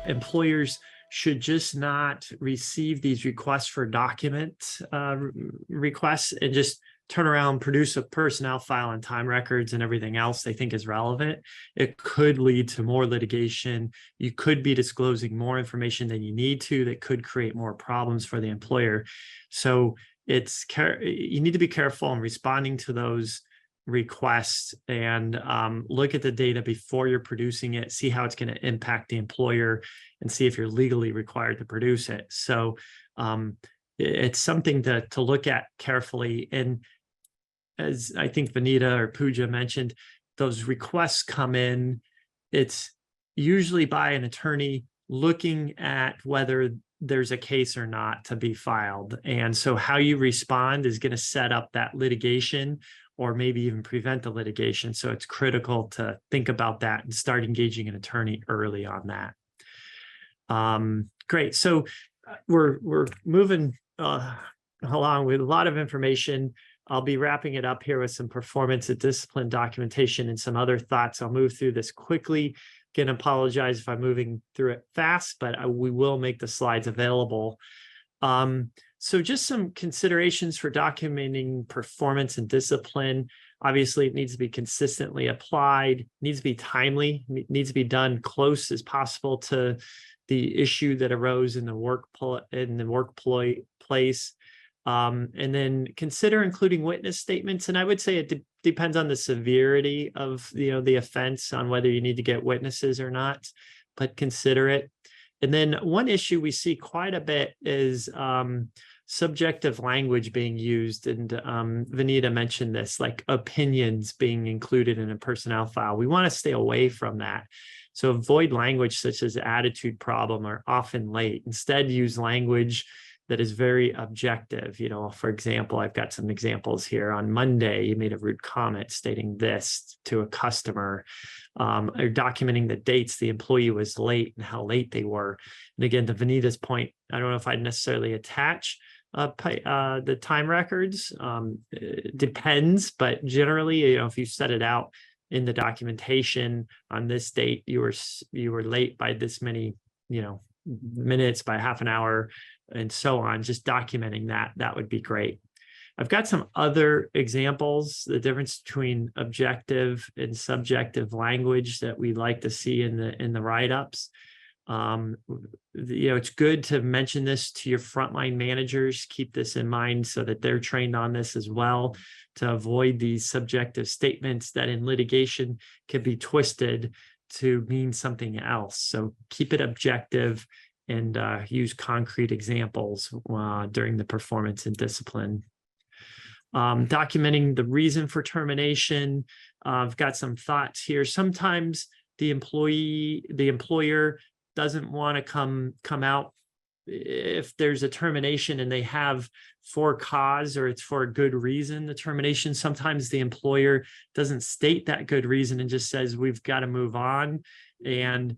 employers should just not receive these requests for document requests and just turn around, produce a personnel file and time records and everything else they think is relevant. It could lead to more litigation. You could be disclosing more information than you need to that could create more problems for the employer. So you need to be careful in responding to those requests and look at the data before you're producing it, see how it's going to impact the employer, and see if you're legally required to produce it. So it's something to look at carefully. And as I think Vanita or Pooja mentioned, those requests come in, it's usually by an attorney looking at whether there's a case or not to be filed. And so how you respond is going to set up that litigation or maybe even prevent the litigation. So it's critical to think about that and start engaging an attorney early on that. Great. So we're moving along with a lot of information. I'll be wrapping it up here with some performance and discipline documentation and some other thoughts. I'll move through this quickly. Again, apologize if I'm moving through it fast, but we will make the slides available. So just some considerations for documenting performance and discipline. Obviously, it needs to be consistently applied, needs to be timely, needs to be done close as possible to the issue that arose in the workplace. And then consider including witness statements. And I would say it depends on the severity of the offense on whether you need to get witnesses or not, but consider it. And then one issue we see quite a bit is subjective language being used. And Vanita mentioned this, like opinions being included in a personnel file. We want to stay away from that. So avoid language such as attitude problem or often late. Instead, use language that is very objective. For example, I've got some examples here. On Monday, you made a rude comment stating this to a customer, or documenting the dates the employee was late and how late they were. And again, to Vanita's point, I don't know if I'd necessarily attach the time records. It depends, but generally, if you set it out in the documentation on this date, you were late by this many, minutes, by half an hour, and so on, just documenting that would be great. I've got some other examples, the difference between objective and subjective language that we like to see in the write-ups. It's good to mention this to your frontline managers. Keep this in mind so that they're trained on this as well, to avoid these subjective statements that in litigation can be twisted to mean something else. So keep it objective and use concrete examples during the performance and discipline. Documenting the reason for termination. I've got some thoughts here. Sometimes the employer doesn't want to come out if there's a termination and they have for cause or it's for a good reason, the termination. Sometimes the employer doesn't state that good reason and just says, we've got to move on. And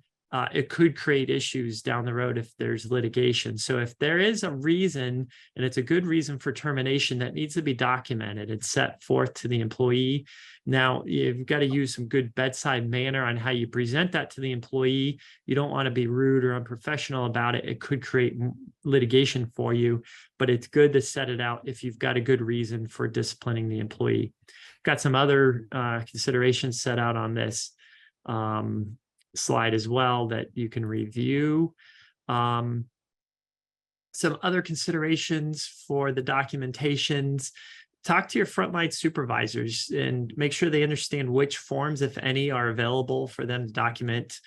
it could create issues down the road if there's litigation. So if there is a reason, and it's a good reason for termination, that needs to be documented and set forth to the employee. Now, you've got to use some good bedside manner on how you present that to the employee. You don't want to be rude or unprofessional about it. It could create litigation for you, but it's good to set it out if you've got a good reason for disciplining the employee. Got some other considerations set out on this slide as well that you can review. Some other considerations for the documentations. Talk to your frontline supervisors and make sure they understand which forms, if any, are available for them to document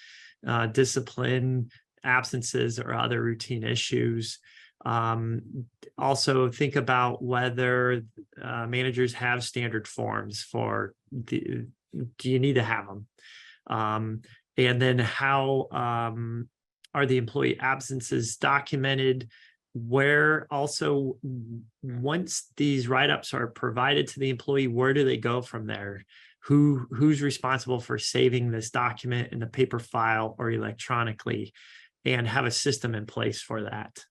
discipline, absences, or other routine issues. Also think about whether managers have standard forms for do you need to have them? And then how are the employee absences documented? Where also, once these write-ups are provided to the employee, where do they go from there? Who's responsible for saving this document in the paper file or electronically, and have a system in place for that.